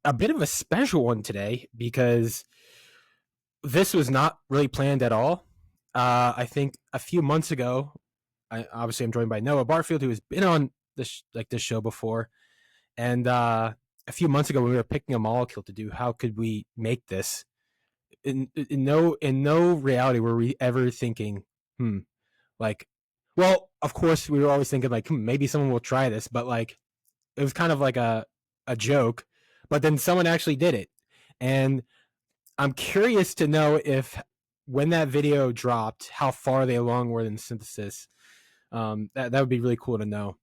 a bit of a special one today because this was not really planned at all. I think a few months ago, I'm joined by Noah Bartfield, who has been on this show before, and a few months ago when we were picking a molecule to do, how could we make this? In no reality were we ever thinking, like, well, of course we were always thinking like, maybe someone will try this, but like it was kind of like a joke, but then someone actually did it, and I'm curious to know if when that video dropped, how far they along were in synthesis. That would be really cool to know.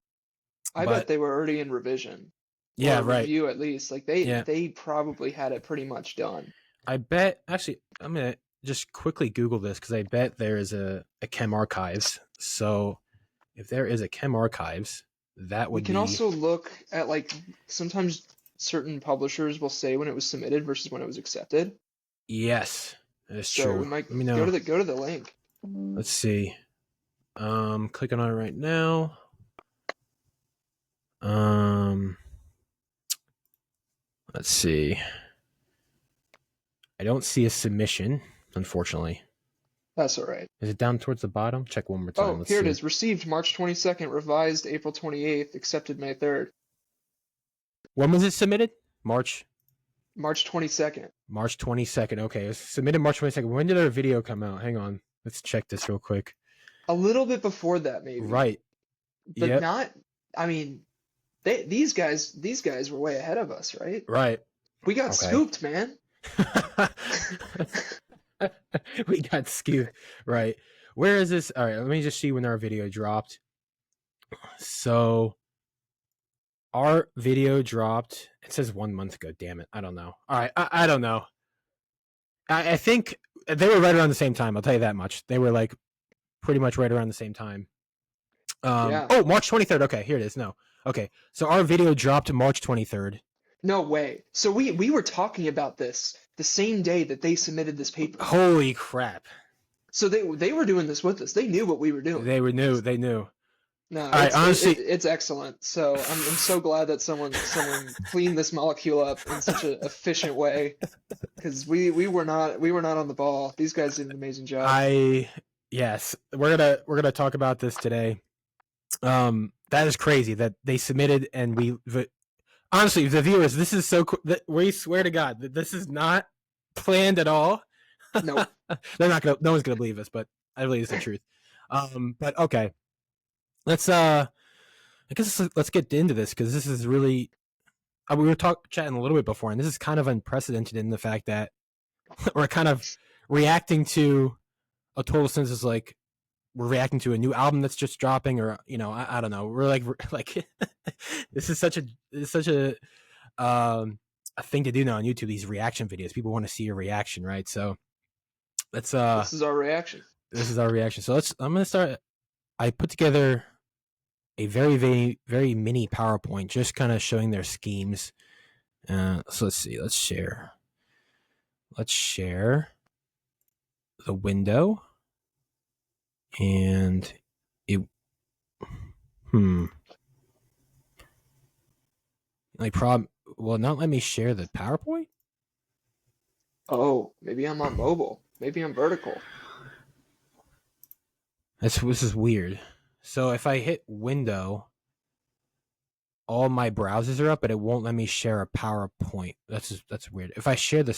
I bet But they were already in revision or yeah, a right. review at least. Like they Yeah, they probably had it pretty much done. I bet. Actually, I'm gonna just quickly Google this because I bet there is a Chem archives. So if there is a Chem archives, that We would can be also look at like sometimes certain publishers will say when it was submitted versus when it was accepted. yes. That's So true. we might Let me know. go to the link. Let's see. Clicking on it right now. Um, let's see. I don't see a submission, unfortunately. That's all right. Is it down towards the bottom? Check one more time. Oh, Let's here it see. is. Received March 22nd, revised April 28th, accepted May 3rd. When was it submitted? March March 22nd. March 22nd. Okay, it was submitted March 22nd. When did our video come out? Hang on. Let's check this real quick. A little bit before that maybe. Right. But Yep. not I mean, these guys were way ahead of us, right? Right. We got Okay. scooped, man. We got skewed. Right. Where is this? All right, let me just see when our video dropped. So our video dropped. It says 1 month ago. Damn it. I don't know. All right. I don't know. I think they were right around the same time. I'll tell you that much. They were like pretty much right around the same time. Yeah. Oh, March 23rd. Okay, here it is. No. Okay. So our video dropped March 23rd. No way. So we were talking about this the same day that they submitted this paper. Holy crap. So they were doing this with us. They knew what we were doing. They knew. They knew. No, I honestly, it's excellent. So I'm so glad that someone cleaned this molecule up in such an efficient way because we were not on the ball. These guys did an amazing job. yes, we're gonna talk about this today. That is crazy that they submitted and honestly, the viewers, this is so cool. We swear to God that this is not planned at all. Nope. They're not gonna. No one's gonna believe us, but I believe it's the truth. But okay, let's I guess let's get into this because this is really. We were chatting a little bit before, and this is kind of unprecedented in the fact that we're kind of reacting to a total synthesis, like we're reacting to a new album that's just dropping, or I don't know. We're like this is such a thing to do now on YouTube. These reaction videos, people want to see your reaction, right? So let's This is our reaction. This is our reaction. So I'm gonna start. I put together a very, very, very mini PowerPoint, just kind of showing their schemes. So let's see. Let's share. Let's share the window, and it. Like will not let me share the PowerPoint. Oh, maybe I'm on mobile. Maybe I'm vertical. This is weird. So if I hit window, all my browsers are up, but it won't let me share a PowerPoint. That's weird. If I share the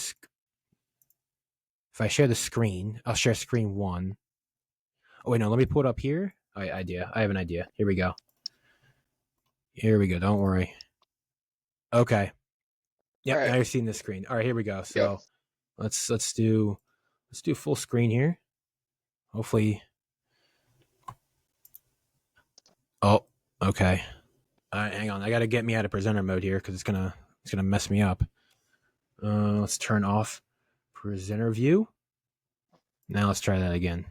screen, I'll share screen one. Oh wait, no, let me pull it up here. I have an idea. Here we go. Don't worry. Okay. Yep, right. Now you're seeing the screen. All right, here we go. So yep. let's do full screen here. Hopefully. Oh, okay. All right, hang on. I got to get me out of presenter mode here because it's gonna mess me up. Let's turn off presenter view. Now let's try that again.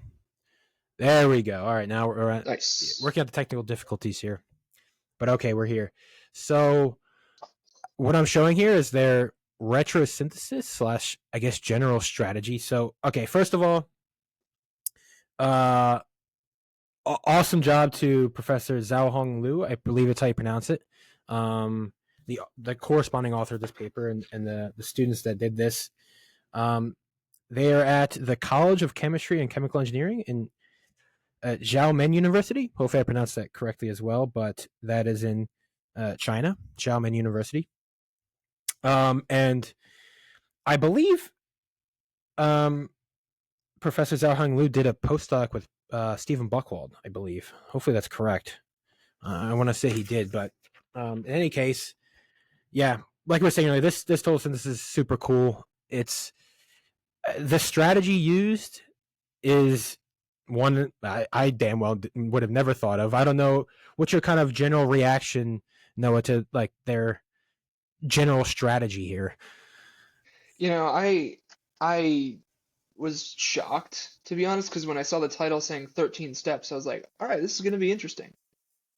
There we go. All right, now we're working out the technical difficulties here. But okay, we're here. So what I'm showing here is their retrosynthesis / I guess general strategy. So okay, first of all, awesome job to Professor Zhao Hong Liu. I believe it's how you pronounce it. The the corresponding author of this paper and the students that did this. They are at the College of Chemistry and Chemical Engineering in Xiamen University. Hopefully, I pronounced that correctly as well. But that is in China, Xiamen University. And I believe Professor Zhaoheng Liu did a postdoc with Stephen Buchwald, I believe. Hopefully that's correct. I want to say he did, but in any case, yeah, like we were saying earlier, this total synthesis is super cool. It's the strategy used is one I damn well would have never thought of. I don't know what's your kind of general reaction, Noah, to like their general strategy here. I was shocked, to be honest, because when I saw the title saying 13 steps, I was like, all right, this is going to be interesting.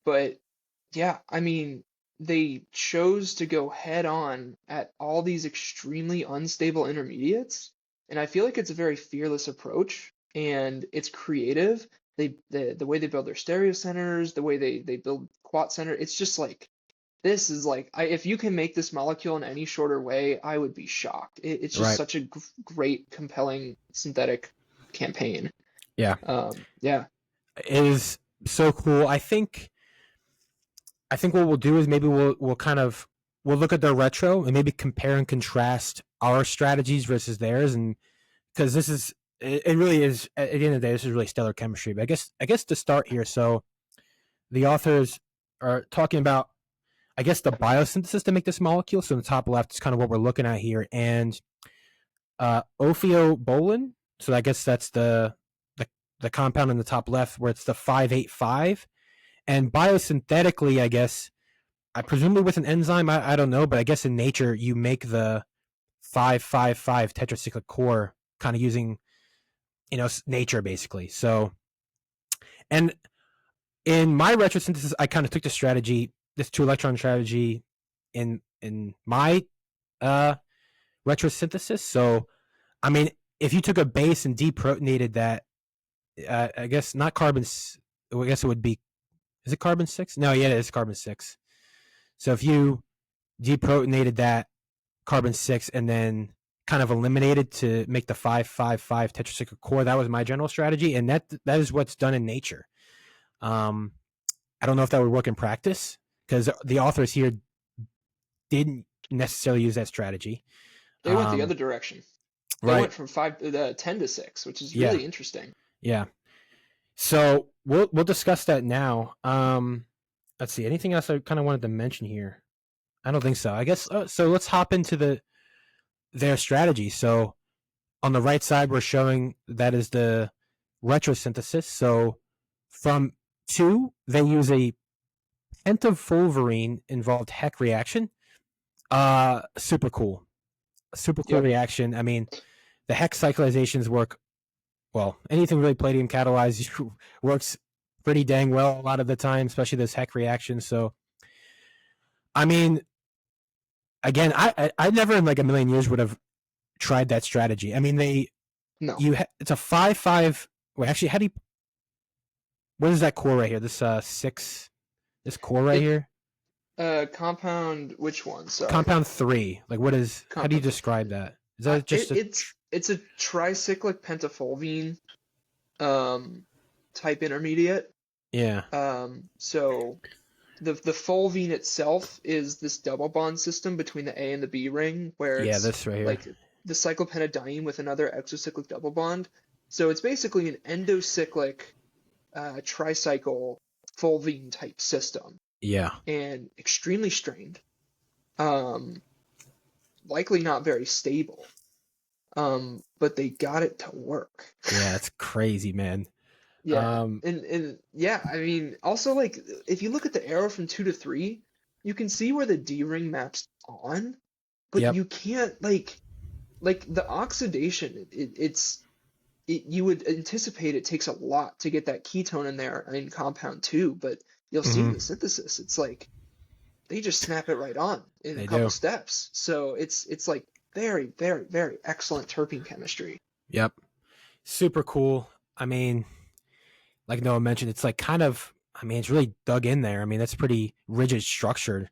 But yeah, I mean, they chose to go head on at all these extremely unstable intermediates, and I feel like it's a very fearless approach, and it's creative. The way they build their stereocenters, the way they build quat center, it's just like this is like if you can make this molecule in any shorter way, I would be shocked. It's just Right. such a great, compelling synthetic campaign. Yeah. Yeah. It is so cool. I think what we'll do is maybe we'll look at their retro and maybe compare and contrast our strategies versus theirs, and because it really is at the end of the day, this is really stellar chemistry. But I guess to start here, so the authors are talking about I guess the biosynthesis to make this molecule. So in the top left is kind of what we're looking at here, and ophiobolin. So I guess that's the compound in the top left where it's the 585. And biosynthetically, I guess, presumably with an enzyme, I don't know, but I guess in nature you make the 555 tetracyclic core kind of using, nature basically. So, and in my retrosynthesis, I kind of took this 2-electron strategy in my retrosynthesis. So, I mean, if you took a base and deprotonated that, I guess not carbon, I guess it would be, is it carbon 6? No, yeah, it is carbon 6. So if you deprotonated that carbon 6 and then kind of eliminated to make the 555 tetracyclic core, that was my general strategy, and that is what's done in nature. I don't know if that would work in practice because the authors here didn't necessarily use that strategy. They went the other direction. They Right. went from 10 to 6, which is really interesting. Yeah. So we'll discuss that now. Let's see. Anything else I kind of wanted to mention here? I don't think so. I guess so. Let's hop into their strategy. So on the right side, we're showing that is the retrosynthesis. So from 2, they use a pentafulvarine involved Heck reaction. Super cool. Super cool reaction. I mean, the Heck cyclizations work well. Anything really palladium catalyzed works pretty dang well a lot of the time, especially those Heck reactions. So, I mean, again, I never in like a million years would have tried that strategy. I mean, it's a 5-5. Wait, actually, what is that core right here? This 6, this core right here. Compound, which one? Sorry. Compound 3. Like, how do you describe that? Is that just it's a tricyclic pentafulvine type intermediate. Yeah. So the fulvine itself is this double bond system between the A and the B ring, where it's this right here. like the cyclopentadiene with another exocyclic double bond. So it's basically an endocyclic tricycle fulvine type system. Yeah. And extremely strained. Likely not very stable. But they got it to work. Yeah, that's crazy, man. Yeah. And yeah, I mean, also like if you look at the arrow from 2 to 3, you can see where the D ring maps on, but you can't like the oxidation, you would anticipate it takes a lot to get that ketone in there in compound 2, but you'll see in the synthesis, it's like they just snap it right on in a couple steps. So it's like very, very, very excellent terpene chemistry. Yep. Super cool. I mean, like Noah mentioned, it's like kind of, I mean, it's really dug in there. I mean, that's pretty rigid structured,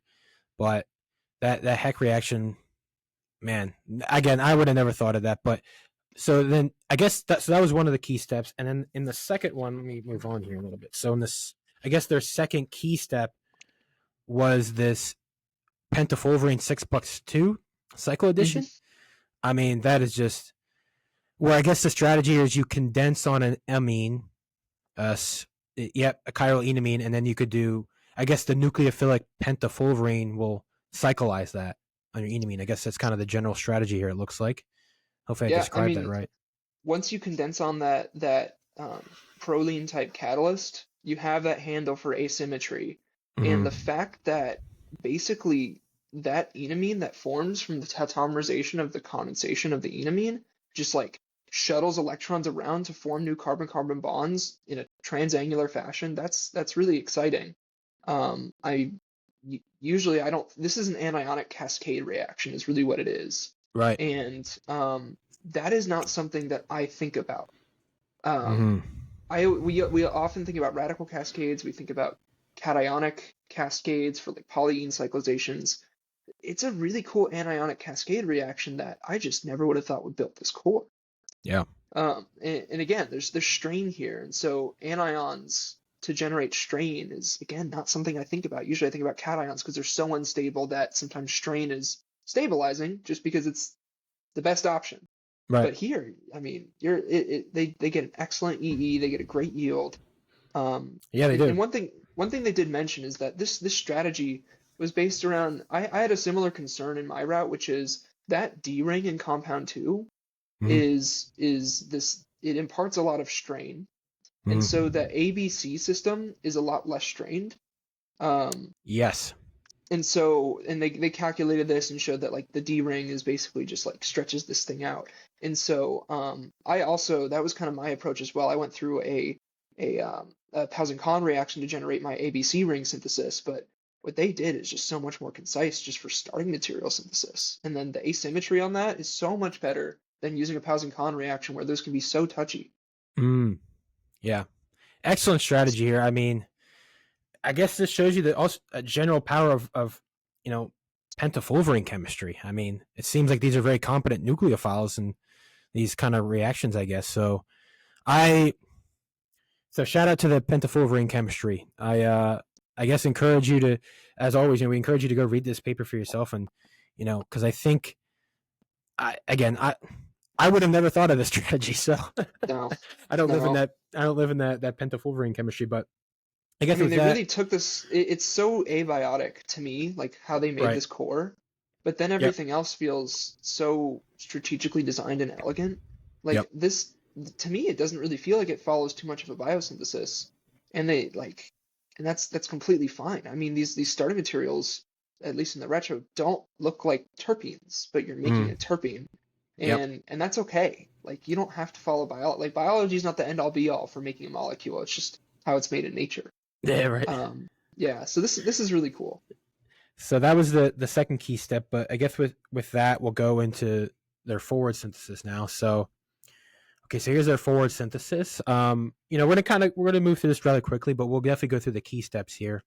but that heck reaction, man. Again, I would have never thought of that. But so then I guess that was one of the key steps. And then in the second one, let me move on here a little bit. So in this, I guess their second key step was this pentafulverene 6+2 cycle Hmm. addition. I mean, that is just where I guess the strategy is you condense on an amine, a chiral enamine, and then you could do, I guess the nucleophilic pentafulverene will cyclize that on your enamine. I guess that's kind of the general strategy here, it looks like. Hopefully I Yeah, I described that mean, right. once you condense on that proline type catalyst, you have that handle for asymmetry. And Mm-hmm. the fact that basically that enamine that forms from the tautomerization of the condensation of the enamine just like shuttles electrons around to form new carbon-carbon bonds in a transangular fashion, that's really exciting. I usually I don't, this is an anionic cascade reaction is really what it is. Right. And that is not something that I think about. Um, Mm-hmm. we often think about radical cascades. We think about cationic cascades for like polyene cyclizations. It's a really cool anionic cascade reaction that I just never would have thought would build this core. Yeah. And again, there's strain here, and so anions to generate strain is again not something I think about. Usually I think about cations because they're so unstable that sometimes strain is stabilizing just because it's the best option. Right. But here, I mean, they get an excellent EE, they get a great yield. Yeah, they do. And one thing they did mention is that this strategy was based around I had a similar concern in my route, which is that D ring in compound two Mm-hmm. is this it imparts a lot of strain, and so Mm-hmm. the ABC system is a lot less strained. Um, Yes. and they calculated this and showed that like the D ring is basically just like stretches this thing out. And so I also that was kind of my approach as well. I went through a Pauson-Kahn reaction to generate my ABC ring synthesis, but what they did is just so much more concise just for starting material synthesis. And then the asymmetry on that is so much better than using a Pauson-Kahn reaction where those can be so touchy. Mm. Yeah. Excellent strategy here. I mean, I guess this shows you the also general power of you know pentafulverene chemistry. I mean, it seems like these are very competent nucleophiles and these kind of reactions. I guess so. I so shout out to the pentafulverene chemistry. I guess encourage you to, as always, we encourage you to go read this paper for yourself, and because I think I would have never thought of this strategy. So No, I don't live in no. that pentafulverene chemistry, but I I guess mean, with they that, really took this. It's so abiotic to me, like how they made right? this core, but then Yep. everything else feels so strategically designed and elegant. Yep. Like this, to me, it doesn't really feel like it follows too much of a biosynthesis, and they like, and that's completely fine. I mean, these starting materials, at least in the retro, don't look like terpenes, but you're making Mm. a terpene, Yep. and that's okay. Like you don't have to follow biology. Like biology is not the end all be all for making a molecule. It's just how it's made in nature. Yeah. Right. Um, yeah, so this is really cool. So that was the second key step, but I guess with that we'll go into their forward synthesis now. So okay, so here's their forward synthesis. We're gonna move through this rather quickly, but we'll definitely go through the key steps here.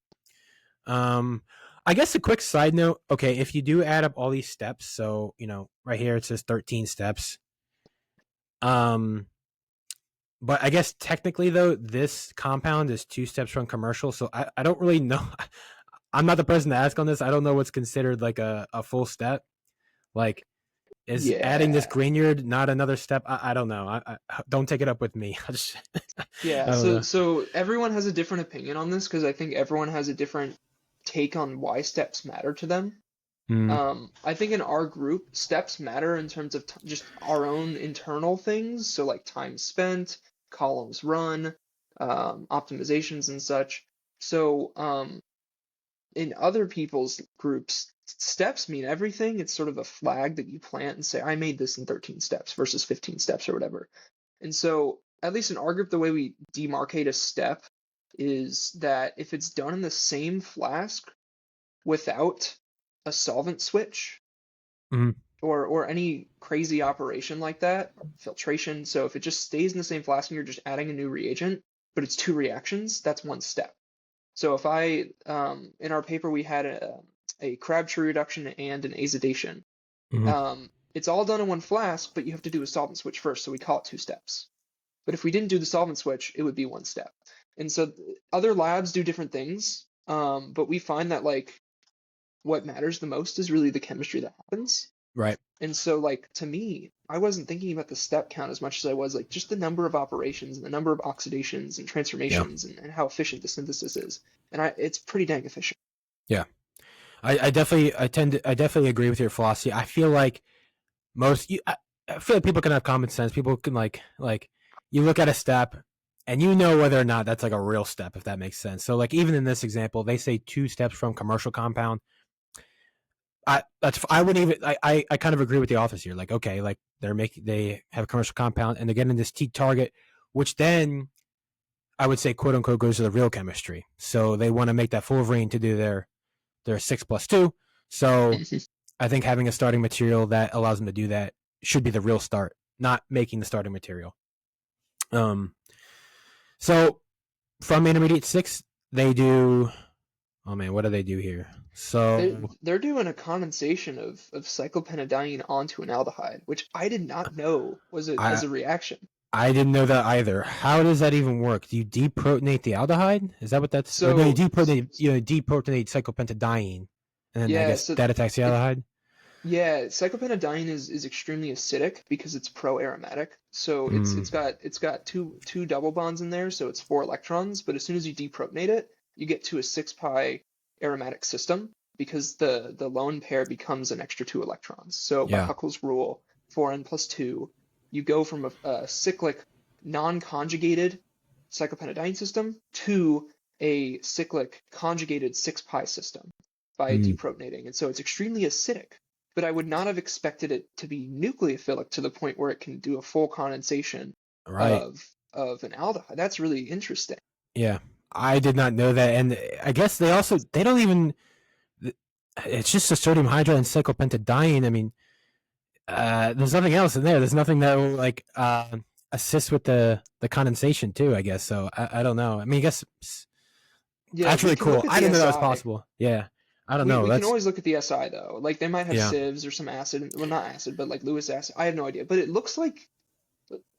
Um, I guess a quick side note. Okay, if you do add up all these steps, so right here it says 13 steps. Um, but I guess technically though, this compound is 2 steps from commercial, so I don't really know. I'm not the person to ask on this. I don't know what's considered like a full step. Like, is adding this Yeah. Grignard not another step? I don't know. I don't take it up with me. I Yeah, don't so know. so everyone has a different opinion on this because I think everyone has a different take on why steps matter to them. Mm, I think in our group, steps matter in terms of t just our own internal things, so like time spent, columns run, optimizations and such. So, in other people's groups, steps mean everything. It's sort of a flag that you plant and say, I made this in 13 steps versus 15 steps or whatever. And so, at least in our group, the way we demarcate a step is that if it's done in the same flask without a solvent switch mm, or any crazy operation like that, filtration. So if it just stays in the same flask and you're just adding a new reagent, but it's 2 reactions, that's 1 step. So if I, in our paper, we had a Crabtree reduction, and an azidation. Mhm. It's all done in one flask, but you have to do a solvent switch first, so we call it 2 steps. But if we didn't do the solvent switch, it would be 1 step. And so other labs do different things, but we find that like what matters the most is really the chemistry that happens. Right. And so like to me, I wasn't thinking about the step count as much as I was like just the number of operations and the number of oxidations and Yeah. transformations and how efficient the synthesis is. And it's pretty dang efficient. Yeah. I definitely agree with your philosophy. I feel like I feel like people can have common sense. People can like you look at a step and you know whether or not that's like a real step, if that makes sense. So like even in this example, they say 2 steps from commercial compound. I wouldn't even I kind of agree with the authors here. Like, okay, like they have a commercial compound and they're getting this T target, which then I would say quote unquote goes to the real chemistry. So they want to make that fullerene to do their 6+2. So I think having a starting material that allows them to do that should be the real start, not making the starting material. So from intermediate 6, they do. Oh man, what do they do here? So They're doing a condensation of cyclopentadiene onto an aldehyde, which I did not know was I as a reaction. I didn't know that either. How does that even work? Do you deprotonate the aldehyde? Is that what that's? Or no, you So deprotonate cyclopentadiene, and then I yeah, guess so that attacks the it aldehyde. yeah, cyclopentadiene is extremely acidic because it's pro-aromatic. So Mm, it's got two double bonds in there, so it's 4 electrons. But as soon as you deprotonate it, you get to a 6 pi aromatic system because the lone pair becomes an extra 2 electrons. So by yeah. Huckel's rule, 4n+2, you go from a cyclic non-conjugated cyclopentadiene system to a cyclic conjugated 6 pi system by Mm, deprotonating. And so it's extremely acidic, but I would not have expected it to be nucleophilic to the point where it can do a full condensation right. of an aldehyde. That's really interesting. Yeah. I did not know that, and I guess they don't even. It's just a sodium hydride and cyclopentadiene. I mean, there's nothing else in there. There's nothing that will like assist with the condensation too. I guess so. I don't know. I mean, I guess Yeah, that's we really can cool. look at I the didn't know that was SI. possible. Yeah, I don't We know. we can That's always look at the SI though. Like they might have yeah. sieves or some acid, well not acid, but like Lewis acid. I have no idea. But it looks like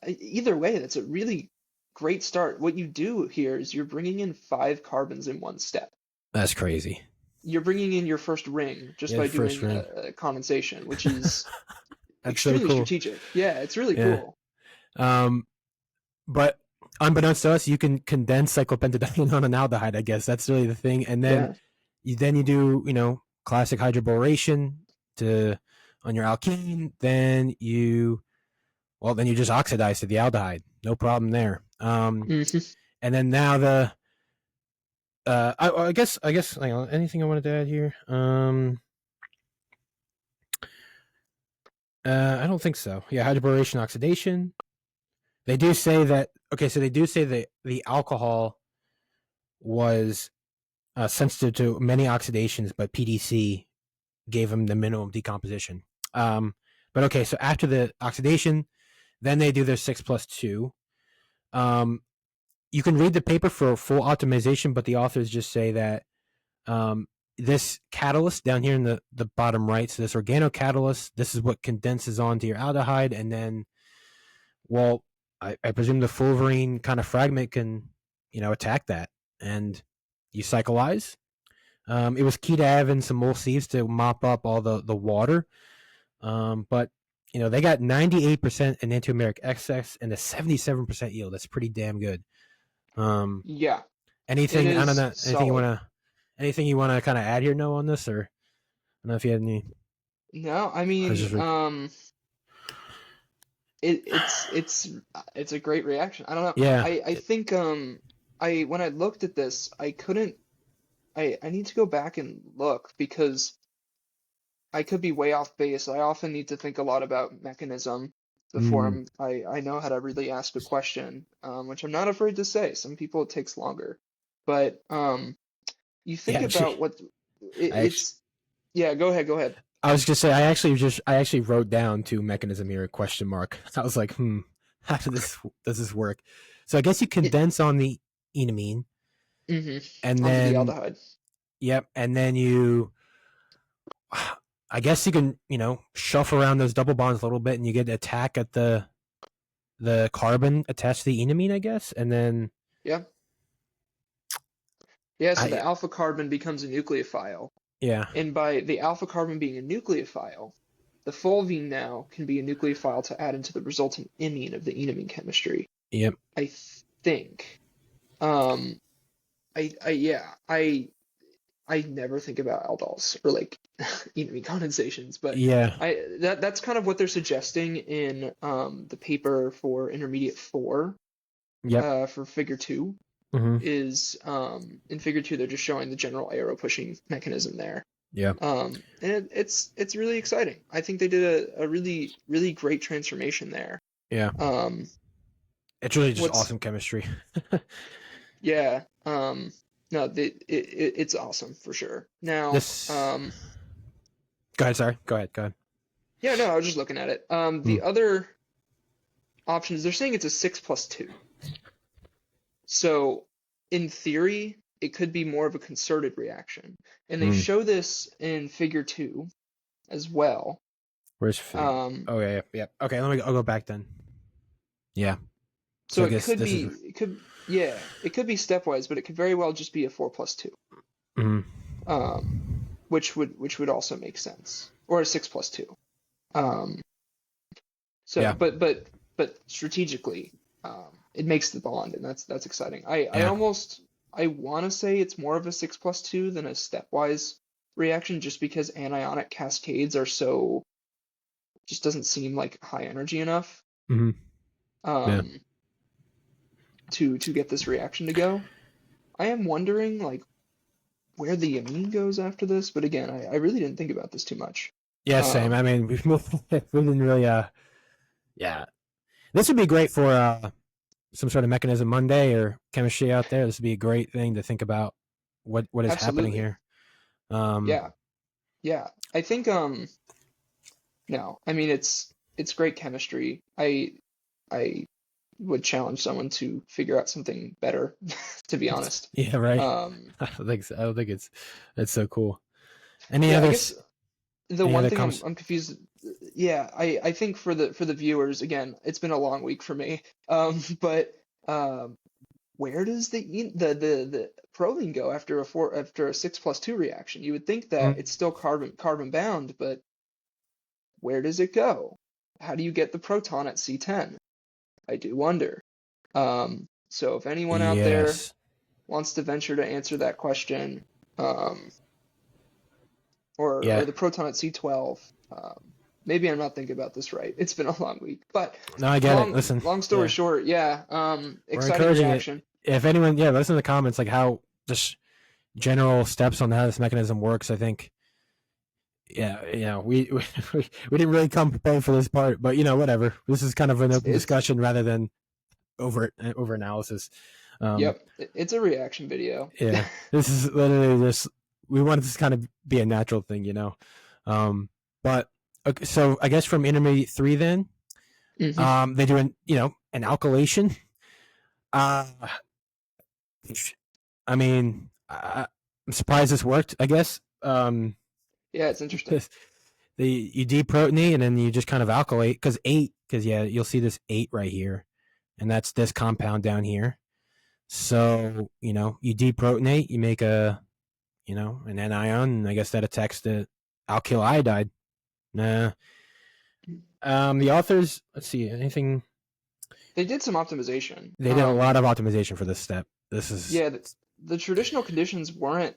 either way, that's a really great start. What you do here is you're bringing in 5 carbons in 1 step. That's crazy. You're bringing in your first ring just Yeah, the by first doing ring. a condensation, which is That's so extremely cool. strategic. Yeah, it's really Yeah. cool. But unbeknownst to us, you can condense cyclopentadiene on an aldehyde. I guess that's really the thing. And then Yeah. you do classic hydroboration to on your alkene. Then you just oxidize to the aldehyde. No problem there. Mhm. And then now I guess hang on, anything I wanted to add here? I don't think so. Yeah, hydroboration oxidation. They do say that. Okay, so they do say that the alcohol was sensitive to many oxidations, but PDC gave them the minimum decomposition. But okay, so after the oxidation, then they do their 6+2. You can read the paper for full optimization, but the authors just say that this catalyst down here in the bottom right, so this organocatalyst, this is what condenses onto your aldehyde, and then, well, I presume the fullerene kind of fragment can, attack that, and you cyclize. It was key to having some mole sieves to mop up all the water, but they got 98% enantiomeric excess and a 77% yield. That's pretty damn good. Yeah, it Anything I don't is know. solid. Anything you wanna kind of add here, Noah, on this, or I don't know if you had any. No, I I was mean, just it's a great reaction. I don't know. yeah, I think I when I looked at this, I couldn't I need to go back and look because I could be way off base. I often need to think a lot about mechanism before mm, I know how to really ask a question, which I'm not afraid to say. Some people it takes longer, but you yeah. think Actually, about what I actually it's. Yeah, go ahead, go ahead. I was gonna say I actually wrote down to mechanism here question mark. I was like, how does this work? So I guess you It, condense on the enamine, hmm and Onto the then aldehyde. yep, and then you I guess you can, shuffle around those double bonds a little bit, and you get to attack at the carbon attached to the enamine, I guess, and then Yeah. Yeah, so the I alpha carbon becomes a nucleophile. yeah, And by the alpha carbon being a nucleophile, the fulvene now can be a nucleophile to add into the resultant imine of the enamine chemistry. yep, I think. Um, yeah, I never think about aldols or like enamine condensations, but yeah, that's kind of what they're suggesting in the paper for intermediate 4 yep, for figure 2 mm-hmm, is in figure 2 they're just showing the general arrow pushing mechanism there. yeah. And it's really exciting. I think they did a really really great transformation there. Yeah, Um, it's really just what's awesome chemistry. yeah. No, it's awesome for sure. Now, This. Go ahead. Sorry. Go ahead. Go ahead. yeah, no, I was just looking at it. Mm. The other options they're saying it's a 6+2. So in theory, it could be more of a concerted reaction, and they Mm. show this in Figure 2 as well. Where's Fig? Um, Oh yeah. Okay. I'll go back then. Yeah. So so I guess this is. it could be stepwise, but it could very well just be a 4+2. Mm. Um, which would also make sense, or a 6+2. Um, so, Yeah. but strategically, it makes the bond, and that's exciting. Yeah. I want to say it's more of a 6+2 than a stepwise reaction, just because anionic cascades are so just doesn't seem like high energy enough Mm. Yeah. um, to get this reaction to go. I am wondering like where the amine goes after this, but again, I really didn't think about this too much. Yeah. Same. I Um, mean, we didn't really. Yeah. This would be great for some sort of mechanism Monday or chemistry out there. This would be a great thing to think about what is happening Absolutely. here. Um. Yeah. Yeah. I think no, I mean it's great chemistry. I would challenge someone to figure out something better, to be honest. Yeah. Right. Um, I don't think so. I don't think it's so cool. Any yeah, I other guess the any one other thing comes? I'm confused. Yeah, I think for the viewers, again, it's been a long week for me. But where does the proline go after a 6+2 reaction? You would think that Mm. it's still carbon bound, but where does it go? How do you get the proton at C10? I do wonder. So if anyone out there Yes. wants to venture to answer that question, um, or Yeah. the proton at C12, maybe I'm not thinking about this right. It's been a long week, but No, I get it. long Listen. long story Yeah. short, yeah, We're exciting encouraging it. reaction. If anyone, yeah, listen in the comments, like how just general steps on how this mechanism works. I think, yeah, we didn't really come prepared for this part, but whatever. This is kind of an open It's discussion rather than over analysis. Um, Yep, it's a reaction video. yeah, this is literally just we want this to kind of be a natural thing. But okay, so I guess from intermediate 3, then hmm they do an alkylation. Uh, I mean, I'm surprised this worked. I guess Yeah, it's interesting. you deprotonate and then you just kind of alkylate because yeah, you'll see this 8 right here, and that's this compound down here. So you deprotonate, you make an anion, and I guess that attacks the alkyl iodide. Nah. The authors, let's see, anything. They did some optimization. They did a lot of optimization for this step. This is Yeah, the traditional conditions weren't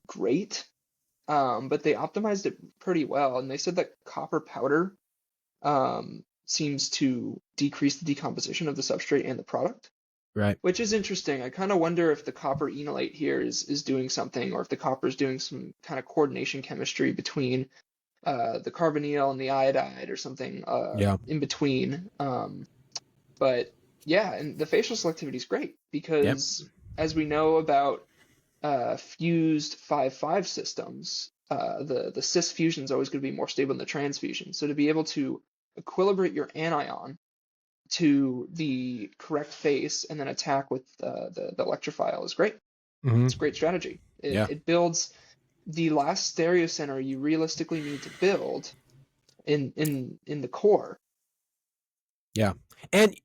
great, but they optimized it pretty well, and they said that copper powder seems to decrease the decomposition of the substrate and the product, right. which is interesting. I kind of wonder if the copper enolate here is doing something, or if the copper is doing some kind of coordination chemistry between the carbonyl and the iodide, or something Yeah. in between. But yeah, and the facial selectivity is great Yep. because, as we know about fused 5-5 systems, the cis fusion is always going to be more stable than the trans fusion. So to be able to equilibrate your anion to the correct face and then attack with the electrophile is great. Mm-hmm. It's a great strategy. Yeah. It builds. the last stereocenter you realistically need to build in the core. Yeah. And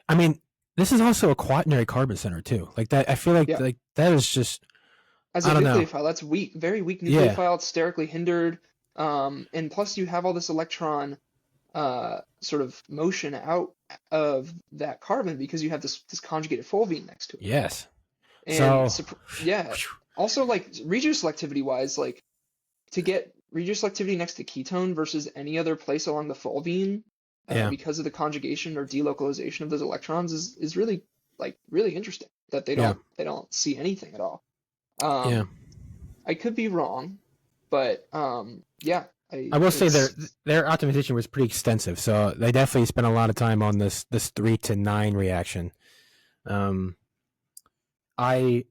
I mean, this is also a quaternary carbon center too. Like that, I feel Yeah. like that is just, As a I don't know. nucleophile, that's weak, very weak Yeah. nucleophile. It's sterically hindered. And plus you have all this electron sort of motion out of that carbon because you have this conjugated fulvene next to it. Yes. And So, so, yeah, also like regioselectivity wise, like to get regioselectivity next to ketone versus any other place along the fulvene, yeah. because of the conjugation or delocalization of those electrons is really like really interesting that Yeah. they don't see anything at all. Yeah. I could be wrong, but yeah, I will say it's their optimization was pretty extensive. So they definitely spent a lot of time on this 3 to 9 reaction. I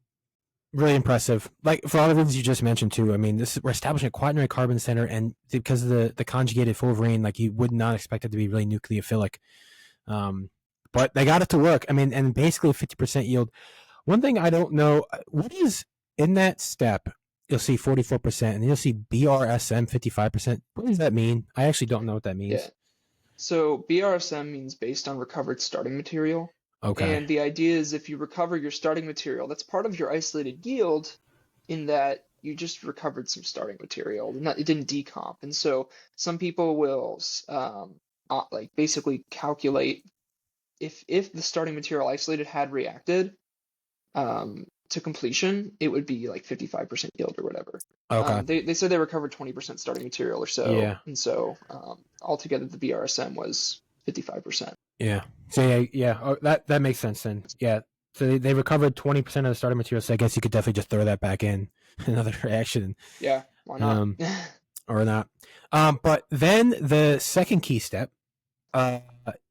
really impressive. Like for all the reasons you just mentioned too. I mean, we're establishing a quaternary carbon center, and because of the conjugated fullerene, like you would not expect it to be really nucleophilic. But they got it to work. I mean, and basically a 50% yield. One thing I don't know, what is in that step? You'll see 44%, and then you'll see BRSM 55%. What does that mean? I actually don't know what that yeah. means. So BRSM means based on recovered starting material. Okay. And the idea is if you recover your starting material, that's part of your isolated yield in that you just recovered some starting material, it didn't decomp. And so some people will like basically calculate if the starting material isolated had reacted to completion, it would be like 55% yield or whatever. Okay. They said they recovered 20% starting material or so, Yeah. and so altogether the BRSM was 55%. Yeah. So yeah. Oh, that makes sense then. Yeah. So they recovered 20% of the starting material. So I guess you could definitely just throw that back in another reaction. Yeah, why not? Or not. But then the second key step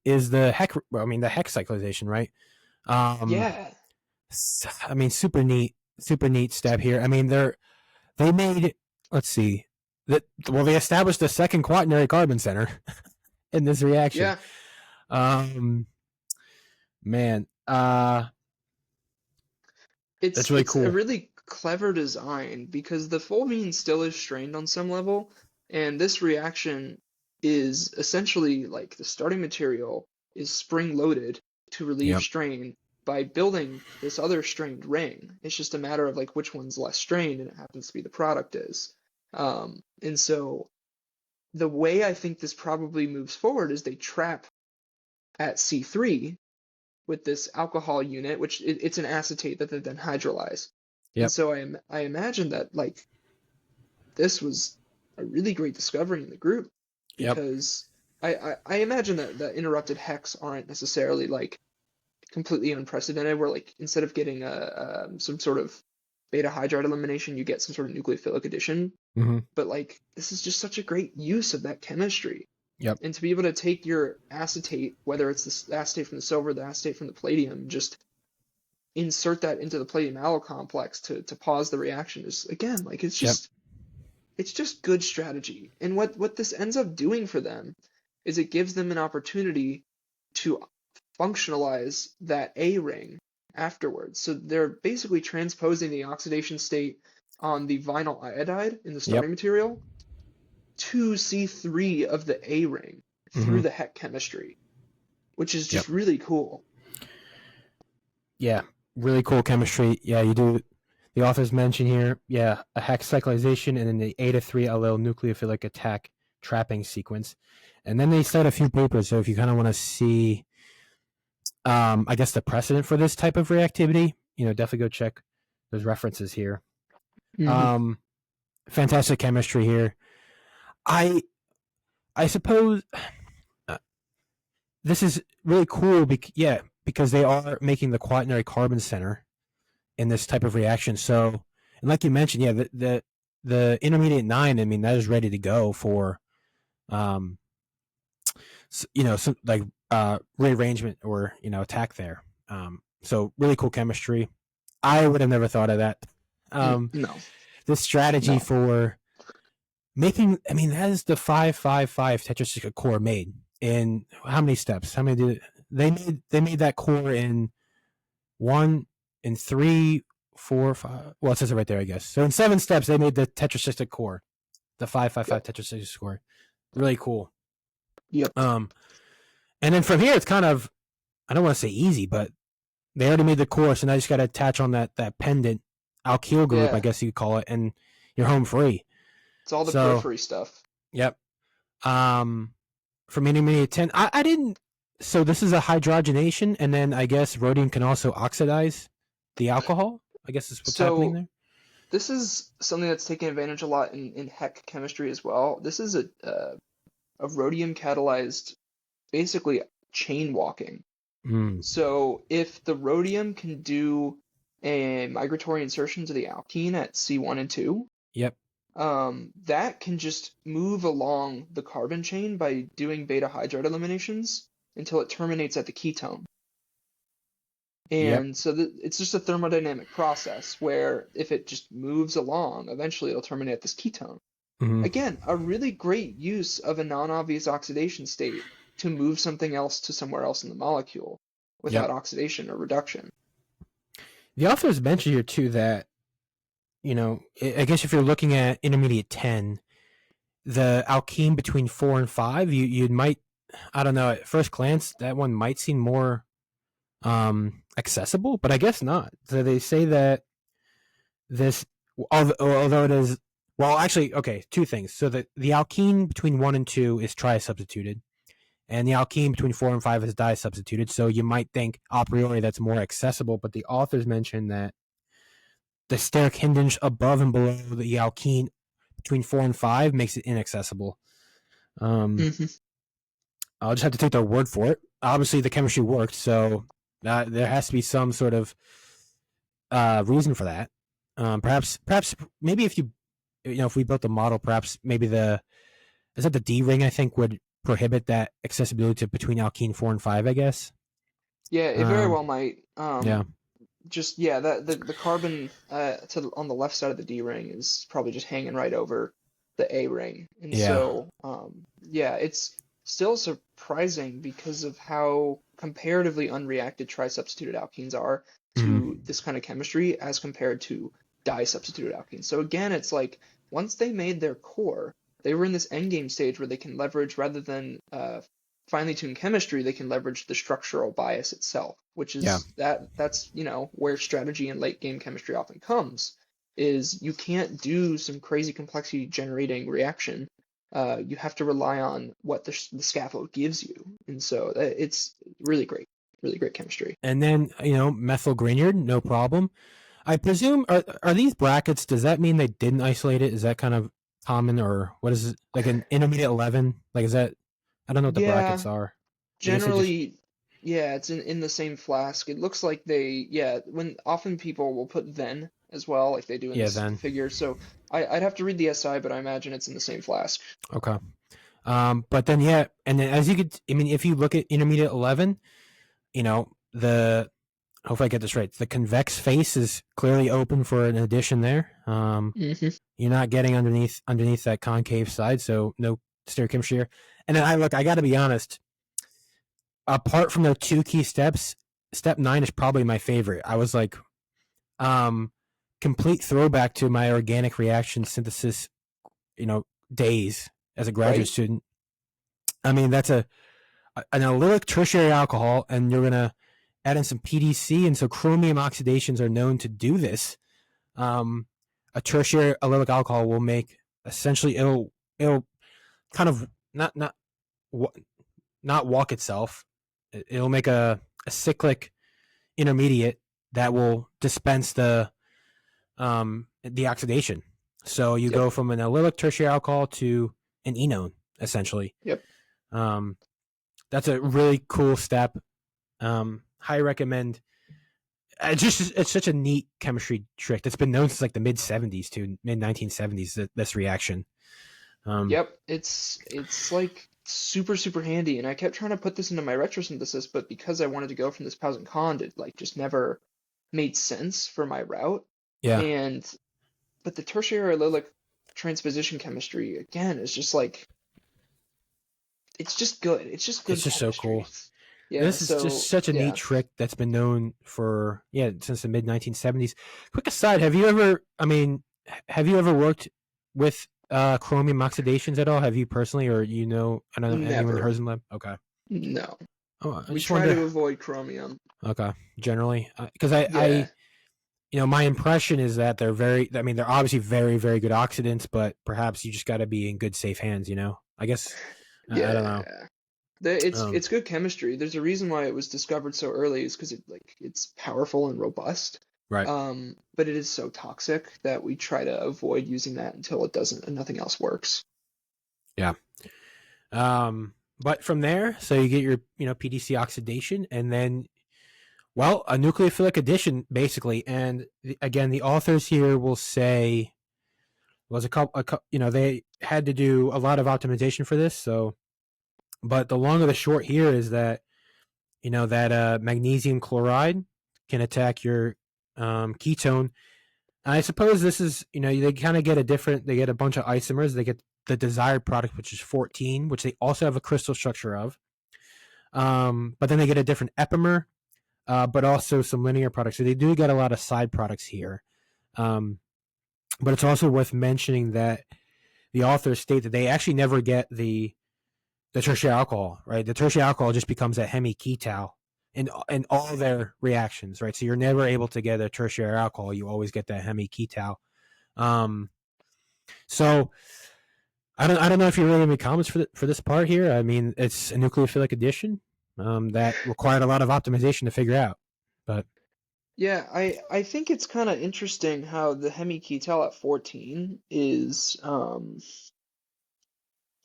is the the hex cyclization, right? Um, Yeah, I mean, super neat step here. I mean, they made, let's see, they established the second quaternary carbon center in this reaction. yeah. Um, man, that's really It's a cool. really clever design because the fulvene still is strained on some level, and this reaction is essentially like the starting material is spring loaded to relieve Yep. strain by building this other strained ring. It's just a matter of like which one's less strained, and it happens to be the product is. And so the way I think this probably moves forward is they trap at C3 with this alcohol unit, which it's an acetate that they then hydrolyze. And Yep. so I imagine that like this was a really great discovery in the group Yep. because I imagine that the interrupted hex aren't necessarily like completely unprecedented, where like instead of getting some sort of beta hydride elimination, you get some sort of nucleophilic addition. Mm-hmm. But like this is just such a great use of that chemistry. Yep. And to be able to take your acetate, whether it's the acetate from the silver, the acetate from the palladium, just insert that into the palladium allo complex to pause the reaction is again like Yep. it's just good strategy. And what this ends up doing for them is it gives them an opportunity to functionalize that A ring afterwards. So they're basically transposing the oxidation state on the vinyl iodide in the Yep. starting material to C3 of the A ring through Mm-hmm. the heck chemistry, which is Yep. just really cool. Yeah. Really cool chemistry. Yeah, you do. The authors mention here, yeah, a hex cyclization and then the eta 3 allele nucleophilic attack trapping sequence. And then they cite a few papers. So if you kind of want to see, I guess, the precedent for this type of reactivity, definitely go check those references here. Mm-hmm. Fantastic chemistry here. I suppose this is really cool. Because they are making the quaternary carbon center in this type of reaction. So, and like you mentioned, yeah, the intermediate 9, I mean, that is ready to go for, some like rearrangement or attack there. So really cool chemistry. I would have never thought of that. No, This strategy no. for making, I mean, that is the 555 tetracyclic core made in how many steps? How many did they made that core in 1, in 3, 4, 5. Well, it says it right there, I guess. So in 7 steps, they made the tetracystic core, the 555 tetracystic core. Really cool. Yep. And then from here, it's kind of, I don't want to say easy, but they already made the core, so now you just got to attach on that pendant alkyl group, I guess you could call it, and you're home free. It's all the periphery stuff. Yep. From intermediate 10, I didn't. So this is a hydrogenation, and then I guess rhodium can also oxidize the alcohol. I guess is what's happening there. This is something that's taken advantage a lot in Heck chemistry as well. This is a rhodium catalyzed, basically chain walking. So if the rhodium can do a migratory insertion to the alkene at C1 and 2, yep, that can just move along the carbon chain by doing beta hydride eliminations until it terminates at the ketone. And so it's just a thermodynamic process where if it just moves along, eventually it'll terminate at this ketone. Again, a really great use of a non-obvious oxidation state to move something else to somewhere else in the molecule without oxidation or reduction. The authors mention here too that, I guess if you're looking at intermediate 10, the alkene between 4 and 5, you might, I don't know, at first glance, that one might seem more accessible, but I guess not. So they say that this, although it is, well, actually, okay, 2 things. So the alkene between 1 and 2 is tri-substituted, and the alkene between 4 and 5 is di-substituted. So you might think a priori that's more accessible, but the authors mention that the steric hinge above and below the alkene between 4 and 5 makes it inaccessible. I'll just have to take their word for it. Obviously, the chemistry worked, so there has to be some sort of reason for that. Perhaps, maybe if if we built a model, perhaps maybe is that the D ring? I think would prohibit that accessibility to between alkene 4 and 5. I guess. Yeah, it very well might. Yeah. Just that the carbon on the left side of the D ring is probably just hanging right over the A ring, and so it's still surprising because of how comparatively unreacted tri-substituted alkenes are to this kind of chemistry as compared to di-substituted alkenes. So again, it's like once they made their core, they were in this endgame stage where they can leverage, rather than finely tuned chemistry, they can leverage the structural bias itself, which is that's where strategy in late game chemistry often comes, is you can't do some crazy complexity generating reaction. You have to rely on what the scaffold gives you, and so it's really great chemistry. And then methyl grignard, no problem. I presume are these brackets? Does that mean they didn't isolate it? Is that kind of common, or what is it, like an intermediate 11? Like, is that? I don't know what the brackets are. Generally, it's in the same flask. It looks like when often people will put then as well, like they do in this figure. So I'd have to read the SI, but I imagine it's in the same flask. Okay. But then and then as you could, if you look at intermediate 11, hopefully I get this right. The convex face is clearly open for an addition there. You're not getting underneath that concave side, so no stereochemistry here. And then I got to be honest. Apart from the 2 key steps, step 9 is probably my favorite. I was like, complete throwback to my organic reaction synthesis, days as a graduate student. That's an allylic tertiary alcohol, and you're gonna add in some PDC, and so chromium oxidations are known to do this. A tertiary allylic alcohol will make essentially it'll kind of not walk itself. It'll make a cyclic intermediate that will dispense the oxidation. So you go from an allylic tertiary alcohol to an enone, essentially. Yep. That's a really cool step. Highly recommend. It's such a neat chemistry trick that's been known since like the mid 1970s. This reaction. It's like super super handy, and I kept trying to put this into my retrosynthesis, but because I wanted to go from this pros and con, it like just never made sense for my route. But the tertiary allylic transposition chemistry again is just like it's just good. It's just good. It's just so cool. Yeah, This is just so such a neat yeah. trick that's been known for since the mid 1970s. Quick aside, have you ever? I mean, have you ever worked with chromium oxidations at all? Have you personally, or I don't know anyone in Never. Herzen lab? Okay. No. Oh, I We just try wanted to to. avoid chromium. Okay, generally, because Yeah. my impression is that they're very. I mean, they're obviously very, very good oxidants, but perhaps you just got to be in good, safe hands. I guess I don't know. Yeah. It's Um, good chemistry. There's a reason why it was discovered so early is because it's powerful and robust. right. But it is so toxic that we try to avoid using that until it doesn't and nothing else works. Yeah. But from there, so you get your PDC oxidation, and then a nucleophilic addition basically. And again, the authors here will say was they had to do a lot of optimization for this. So, but the long or the short here is that magnesium chloride can attack your ketone. And I suppose this is they kind of get they get a bunch of isomers. They get the desired product, which is 14, which they also have a crystal structure of. But then they get a different epimer, but also some linear products. So they do get a lot of side products here. But it's also worth mentioning that the authors state that they actually never get the tertiary alcohol, right? The tertiary alcohol just becomes a hemiketal in all their reactions, right? So you're never able to get a tertiary alcohol. You always get that hemiketal. So I don't know if you really have any comments for this part here. I mean, it's a nucleophilic addition that required a lot of optimization to figure out. But Yeah, I think it's kind of interesting how the hemiketal at 14 is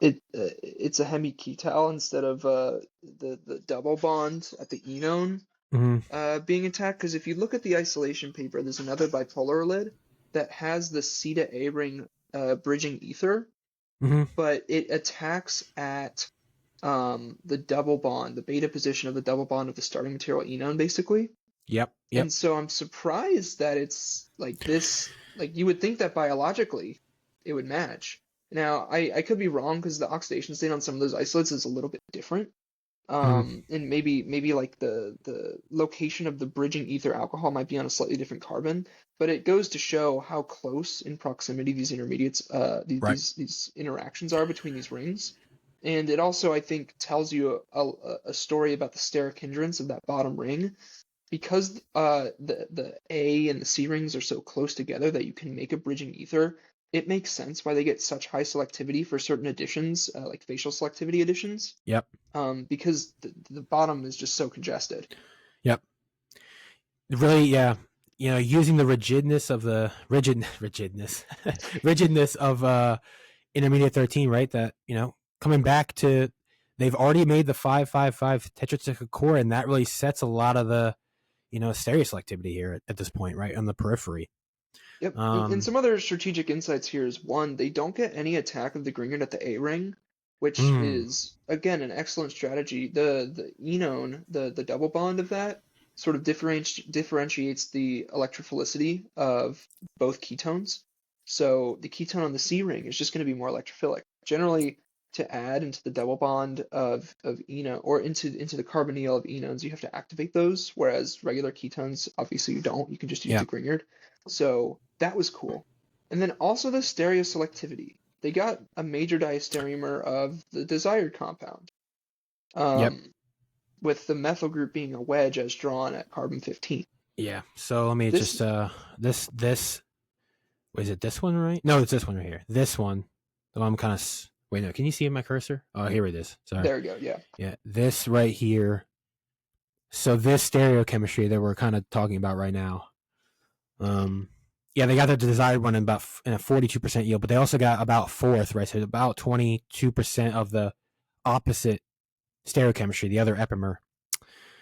it's a hemiketal instead of the double bond at the enone mm-hmm, being attacked. Because if you look at the isolation paper, there's another bipolarolide that has the C to A ring bridging ether, mm-hmm, but it attacks at the double bond, the beta position of the double bond of the starting material enone, basically. yep, And so I'm surprised that it's like this. Like you would think that biologically it would match. Now I could be wrong because the oxidation state on some of those isolates is a little bit different. mm-hmm, And maybe like the location of the bridging ether alcohol might be on a slightly different carbon, but it goes to show how close in proximity these intermediates, right, these interactions are between these rings. And it also, I think, tells you a story about the steric hindrance of that bottom ring because the A and the C rings are so close together that you can make a bridging ether. It makes sense why they get such high selectivity for certain additions, like facial selectivity additions, yep, because the bottom is just so congested. yep. Really, yeah. Using the rigidness of intermediate 13, right? That coming back to they've already made the 555 tetracyclic core, and that really sets a lot of the stereoselectivity here at this point, right on the periphery. Yep. And Um, some other strategic insights here is one, they don't get any attack of the Grignard at the A ring, which mm, is again an excellent strategy. The enone, the double bond of that sort of differentiates the electrophilicity of both ketones. So the ketone on the C ring is just going to be more electrophilic. Generally, to add into the double bond of enone or into the carbonyl of enones, you have to activate those, whereas regular ketones, obviously you don't. You can just use yeah, the Grignard. So that was cool. And then also the stereoselectivity. They got a major diastereomer of the desired compound, yep, um, with the methyl group being a wedge as drawn at carbon 15. yeah. So let me just This, this is it this one right? No, it's this one right here. This one. The one I'm kind of wait. No, can you see my cursor? Oh, here it is. Sorry. there we go, yeah. Yeah, this right here. So this stereochemistry that we're kind of talking about right now. Yeah, they got the desired one in a 42% yield, but they also got about fourth, right? So about 22% of the opposite stereochemistry, the other epimer.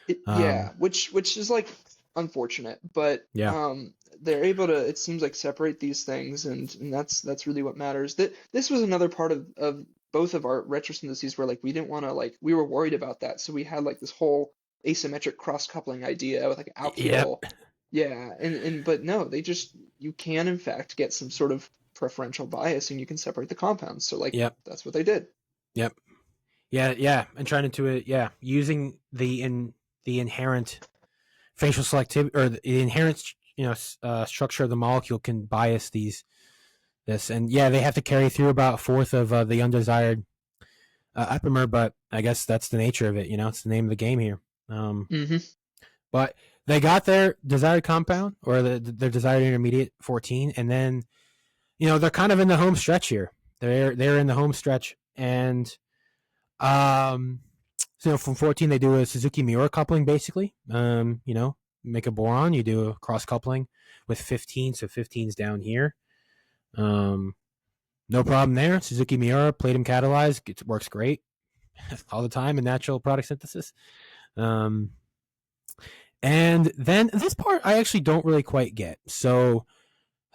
Yeah, Um, which is like unfortunate, but yeah, they're able to, it seems like, separate these things, and that's really what matters. That this was another part of both of our retrosyntheses where like we didn't want to like we were worried about that, so we had like this whole asymmetric cross coupling idea with like yep, alkyl, yeah, and but no, they just you can in fact get some sort of preferential bias and you can separate the compounds. So like yep, that's what they did. yep. Yeah, and trying to it, using the inherent facial selectivity or the inherent structure of the molecule can bias this, and they have to carry through about a fourth of the undesired epimer, but I guess that's the nature of it. It's the name of the game here. Hmm. But they got their desired compound or their desired intermediate 14, and then they're kind of in the home stretch here. They're in the home stretch, and so from 14 they do a Suzuki Miura coupling basically. Make a boron, you do a cross coupling with 15, so 15's down here. No problem there. Suzuki Miura, platinum catalyzed, it works great all the time in natural product synthesis. And then this part I actually don't really quite get. So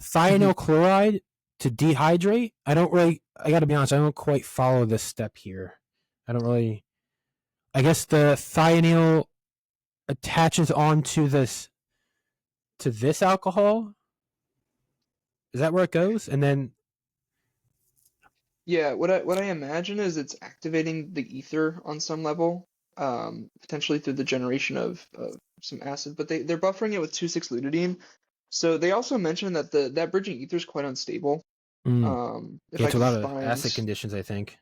thionyl chloride to dehydrate, I got to be honest, I don't quite follow this step here. I guess the thionyl attaches onto this alcohol. Is that where it goes? And then Yeah, what I imagine is it's activating the ether on some level, potentially through the generation of some acid, but they're buffering it with 2,6-lutidine. So they also mentioned that that bridging ether is quite unstable. If get I to a could lot of find, acid conditions, I think.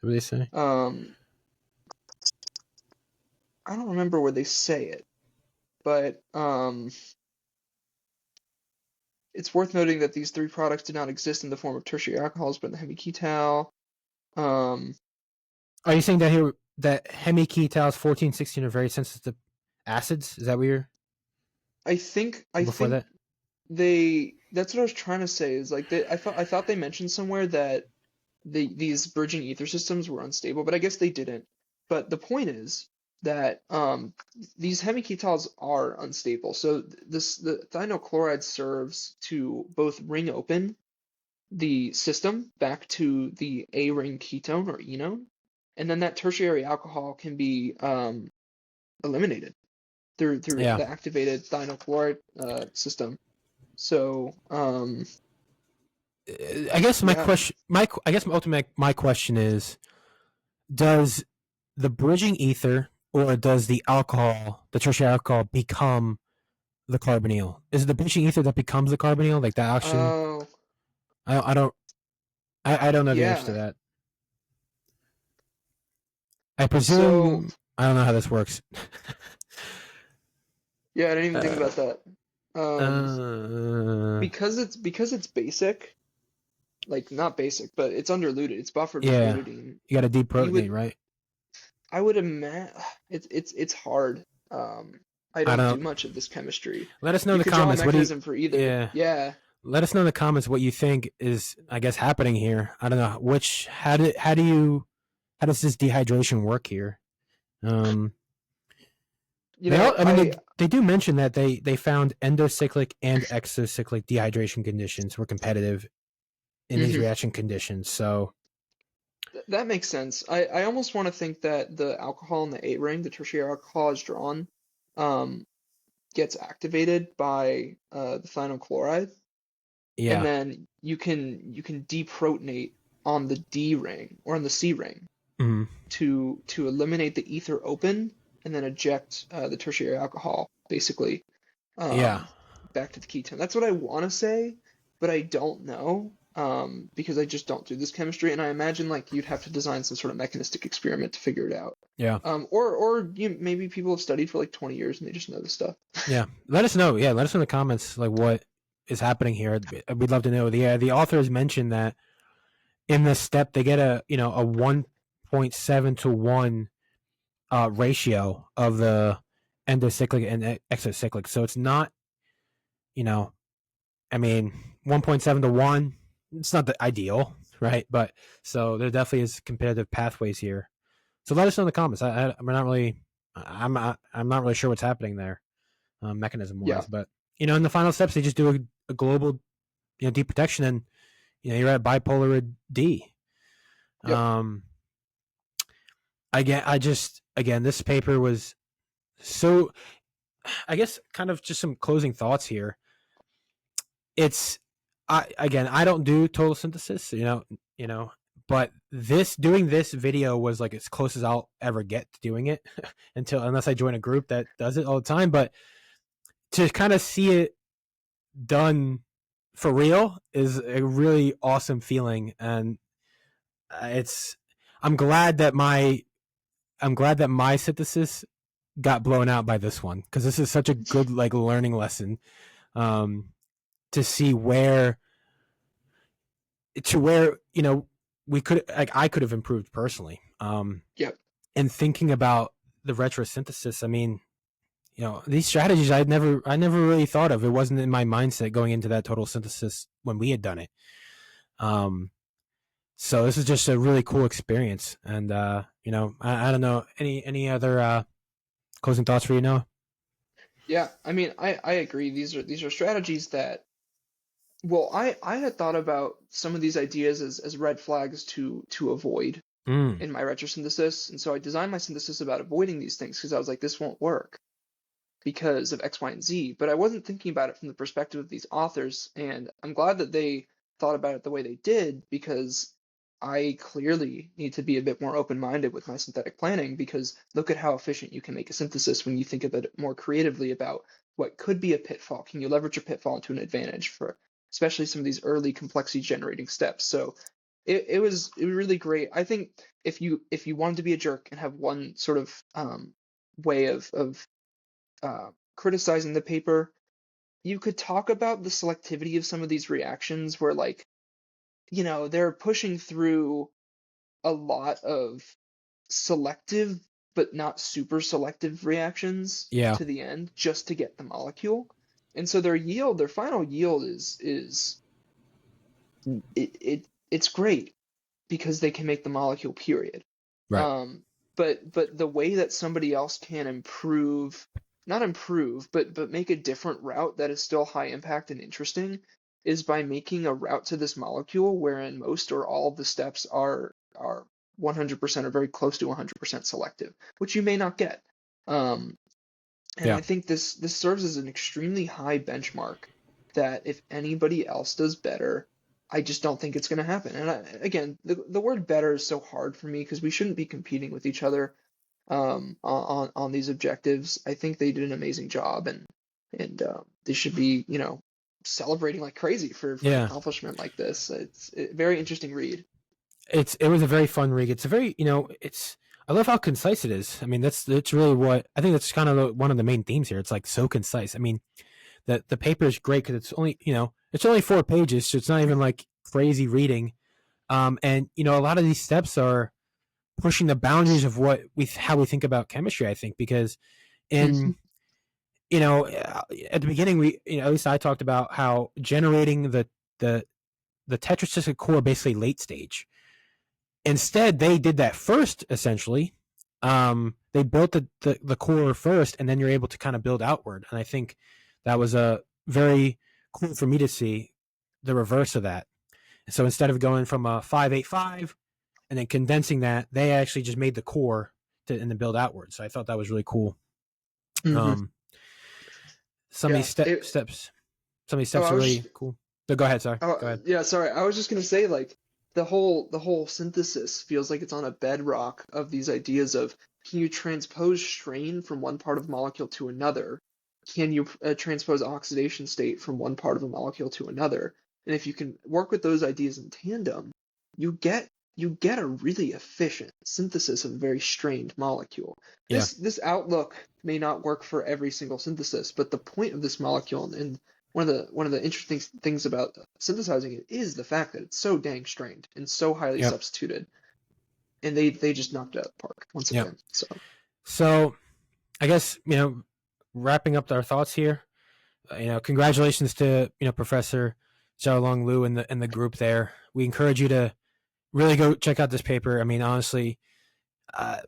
What do they say? I don't remember where they say it, but it's worth noting that these three products did not exist in the form of tertiary alcohols, but in the hemiketal. Um, Are you saying that here that hemiketals 14, 16 are very sensitive to acids? Is that what you're I think I before think that? that's what I was trying to say is like I thought they mentioned somewhere that these bridging ether systems were unstable, but I guess they didn't. But the point is that these hemiketals are unstable. So the thionyl chloride serves to both ring open the system back to the A ring ketone or enone, and then that tertiary alcohol can be eliminated through Yeah. the activated thionyl chloride system. So I guess my yeah. question, my question is: does the bridging ether or does the alcohol, the tertiary alcohol, become the carbonyl? Is it the bridging ether that becomes the carbonyl, like the action? Oh, I don't I don't know the answer to yeah. that. I So presume I don't know how this works. yeah, I didn't even think uh, about that. Um, uh, because it's basic, like not basic, but it's underluted. It's buffered with yeah, lutidine. you got to You deprotonate, would, right? I would imagine it's hard. I I don't do don't. much of this chemistry. Let us know in You the could draw a comments. What do you? mechanism for either. Yeah, Yeah. let us know in the comments what you think is, I guess, happening here. I don't know which. How does this dehydration work here? Um, You know, I mean, they do mention that they found endocyclic and exocyclic dehydration conditions were competitive in these mhm. reaction conditions. So That makes sense. I almost want to think that the alcohol in the A ring, the tertiary alcohol is drawn, um, gets activated by the thionyl chloride, and yeah, then you can deprotonate on the D ring or on the C ring mm, to eliminate the ether open and then eject the tertiary alcohol basically yeah, um, back to the ketone. That's what I want to say, but I don't know because I just don't do this chemistry, and I imagine like you'd have to design some sort of mechanistic experiment to figure it out. yeah. Or maybe people have studied for like 20 years and they just know this stuff. Yeah, let us know. Yeah, let us know in the comments like what is happening here. We'd love to know. The authors mentioned that in this step they get a 1.7 to 1 ratio of the endocyclic and exocyclic. So it's not you know I mean 1.7 to 1. It's not the ideal, right? But so there definitely is competitive pathways here. So let us know in the comments. We're not really. I'm not really sure what's happening there. Mechanism Yeah. wise. But in the final steps, they just do a global deprotection, and you're at Bipolarolide D. Yep. Um, again, this paper was so. I guess kind of just some closing thoughts here. It's I don't do total synthesis, But doing this video was like as close as I'll ever get to doing it unless I join a group that does it all the time. But to kind of see it done for real is a really awesome feeling, and it's I'm glad that my synthesis got blown out by this one, because this is such a good like learning lesson, to see where we could like I could have improved personally. Yep. And thinking about the retrosynthesis, I mean, these strategies I never really thought of. It wasn't in my mindset going into that total synthesis when we had done it. So this is just a really cool experience. And I don't know, any other closing thoughts for you, Noah? Yeah, I mean, I agree. These are strategies that, well, I had thought about some of these ideas as red flags to avoid Mm, in my retrosynthesis, and so I designed my synthesis about avoiding these things because I was like, this won't work because of X, Y, and Z. But I wasn't thinking about it from the perspective of these authors, and I'm glad that they thought about it the way they did, because I clearly need to be a bit more open-minded with my synthetic planning, because look at how efficient you can make a synthesis when you think of it more creatively about what could be a pitfall. Can you leverage a pitfall into an advantage for especially some of these early complexity generating steps? So it was really great. I think if you wanted to be a jerk and have one sort of way of criticizing the paper, you could talk about the selectivity of some of these reactions where, like, they're pushing through a lot of selective but not super selective reactions yeah, to the end just to get the molecule. And so their final yield is it's great because they can make the molecule, period. right. Um, but the way that somebody else can improve, not improve, but make a different route that is still high impact and interesting, is by making a route to this molecule wherein most or all of the steps are 100% or very close to 100% selective, which you may not get. Um, and Yeah, I think this serves as an extremely high benchmark that if anybody else does better, I just don't think it's going to happen. And again, the word better is so hard for me because we shouldn't be competing with each other on these objectives. I think they did an amazing job, and they should be, celebrating like crazy for an yeah. accomplishment like this. It's a very interesting read. It was a very fun read. It's a very it's I love how concise it is. I mean, that's really what I think. That's kind of one of the main themes here. It's like so concise. I mean, the paper is great because it's only it's only 4 pages, so it's not even like crazy reading. And a lot of these steps are pushing the boundaries of how we think about chemistry. I think because in at the beginning at least I talked about how generating the tetracyclic core basically late stage. Instead, they did that first, essentially. They built the core first, and then you're able to kind of build outward. And I think that was a very cool for me to see the reverse of that. So instead of going from a 585 and then condensing that, they actually just made the core and then build outward. So I thought that was really cool. Hmm. Some of Yeah. these steps, some of these Oh, steps I are was really cool. So go ahead, sorry. Go Oh, ahead. yeah, sorry. I was just gonna say, like, the whole synthesis feels like it's on a bedrock of these ideas of, can you transpose strain from one part of a molecule to another? Can you transpose oxidation state from one part of a molecule to another? And if you can work with those ideas in tandem, you get you get a really efficient synthesis of a very strained molecule. Yeah. This outlook may not work for every single synthesis, but the point of this molecule, and one of the interesting things about synthesizing it, is the fact that it's so dang strained and so highly Yep. substituted, and they just knocked it out of the park once Yep. again. So So I guess wrapping up our thoughts here. Congratulations to Professor Xiaolong Lu and the group there. We encourage you to really go check out this paper. I mean, honestly, uh,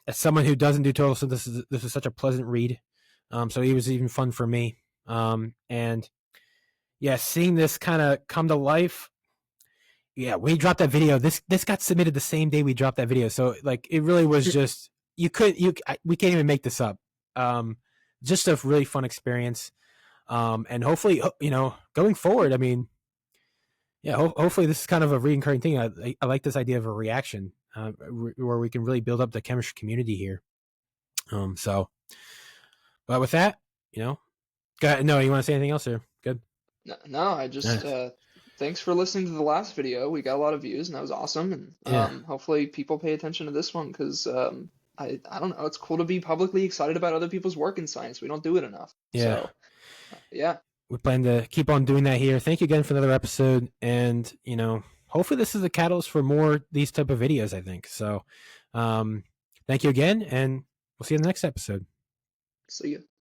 as someone who doesn't do total synthesis, this is such a pleasant read. So it was even fun for me. And yeah, seeing this kind of come to life. Yeah, we dropped that video. This got submitted the same day we dropped that video. So like, it really was just we can't even make this up. Just a really fun experience. And hopefully, going forward, I mean, Yeah, hopefully this is kind of a recurring thing. I like this idea of a reaction where we can really build up the chemistry community here. So, but with that, go ahead. No, you want to say anything else here? Good. No, I just thanks for listening to the last video. We got a lot of views, and that was awesome. And Yeah. hopefully people pay attention to this one because I don't know, it's cool to be publicly excited about other people's work in science. We don't do it enough. Yeah. So yeah. We plan to keep on doing that here. Thank you again for another episode, and hopefully this is a catalyst for more these type of videos. I think so. Thank you again, and we'll see you in the next episode. See you.